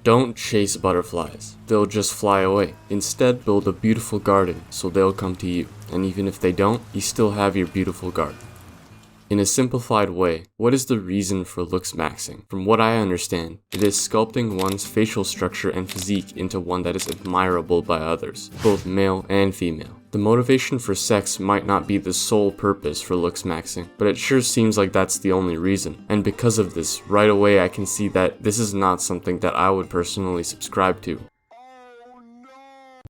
Don't chase butterflies. They'll just fly away. Instead, build a beautiful garden so they'll come to you. And even if they don't, you still have your beautiful garden. In a simplified way, what is the reason for looksmaxxing? From what I understand, it is sculpting one's facial structure and physique into one that is admirable by others, both male and female. The motivation for sex might not be the sole purpose for looksmaxxing, but it sure seems like that's the only reason. And because of this, right away I can see that this is not something that I would personally subscribe to.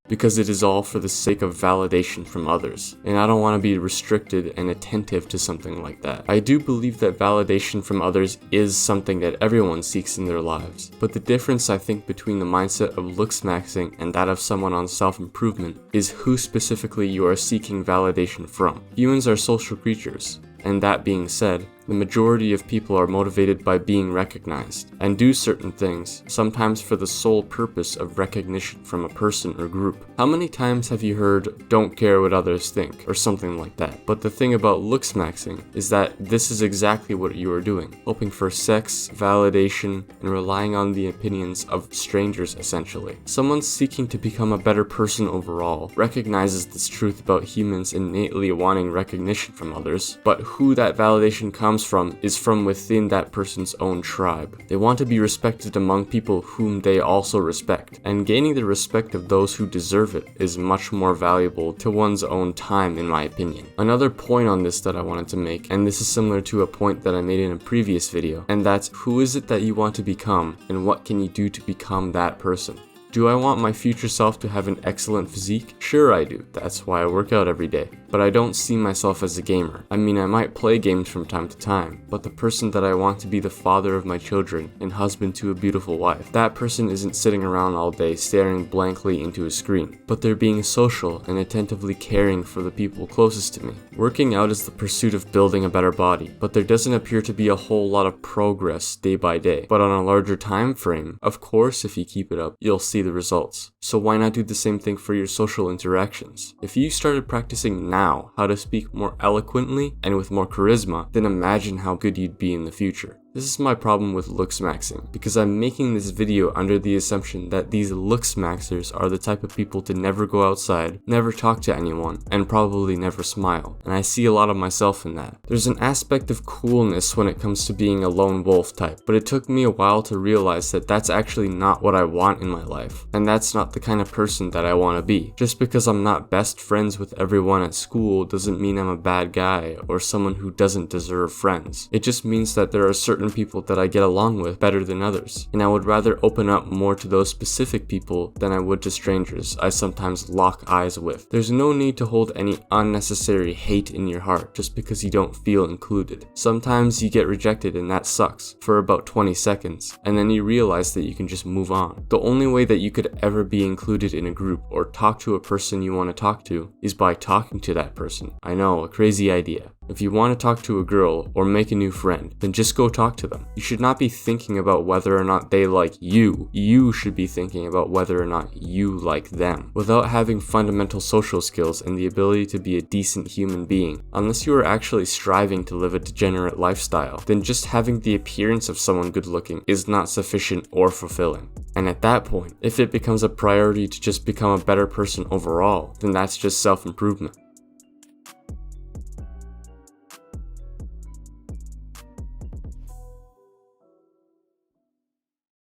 Because it is all for the sake of validation from others, and I don't want to be restricted and attentive to something like that. I do believe that validation from others is something that everyone seeks in their lives, but the difference I think between the mindset of looksmaxxing and that of someone on self-improvement is who specifically you are seeking validation from. Humans are social creatures, and that being said, the majority of people are motivated by being recognized, and do certain things, sometimes for the sole purpose of recognition from a person or group. How many times have you heard, "Don't care what others think," or something like that? But the thing about looksmaxxing is that this is exactly what you are doing, hoping for sex, validation, and relying on the opinions of strangers essentially. Someone seeking to become a better person overall recognizes this truth about humans innately wanting recognition from others, but who that validation comes from is from within that person's own tribe. They want to be respected among people whom they also respect, and gaining the respect of those who deserve it is much more valuable to one's own time in my opinion. Another point on this that I wanted to make, and this is similar to a point that I made in a previous video, and that's who is it that you want to become and what can you do to become that person? Do I want my future self to have an excellent physique? Sure I do, that's why I work out every day. But I don't see myself as a gamer. I mean, I might play games from time to time, but the person that I want to be the father of my children and husband to a beautiful wife, that person isn't sitting around all day staring blankly into a screen, but they're being social and attentively caring for the people closest to me. Working out is the pursuit of building a better body, but there doesn't appear to be a whole lot of progress day by day. But on a larger time frame, of course if you keep it up, you'll see the results. So why not do the same thing for your social interactions? If you started practicing now how to speak more eloquently and with more charisma, then imagine how good you'd be in the future. This is my problem with looksmaxxing, because I'm making this video under the assumption that these looksmaxxers are the type of people to never go outside, never talk to anyone, and probably never smile, and I see a lot of myself in that. There's an aspect of coolness when it comes to being a lone wolf type, but it took me a while to realize that that's actually not what I want in my life, and that's not the kind of person that I want to be. Just because I'm not best friends with everyone at school doesn't mean I'm a bad guy or someone who doesn't deserve friends. It just means that there are certain people that I get along with better than others, and I would rather open up more to those specific people than I would to strangers I sometimes lock eyes with. There's no need to hold any unnecessary hate in your heart just because you don't feel included. Sometimes you get rejected and that sucks for about 20 seconds, and then you realize that you can just move on. The only way that you could ever be included in a group or talk to a person you want to talk to is by talking to that person. I know, a crazy idea. If you want to talk to a girl or make a new friend, then just go talk to them. You should not be thinking about whether or not they like you. You should be thinking about whether or not you like them. Without having fundamental social skills and the ability to be a decent human being, unless you are actually striving to live a degenerate lifestyle, then just having the appearance of someone good looking is not sufficient or fulfilling. And at that point, if it becomes a priority to just become a better person overall, then that's just self-improvement.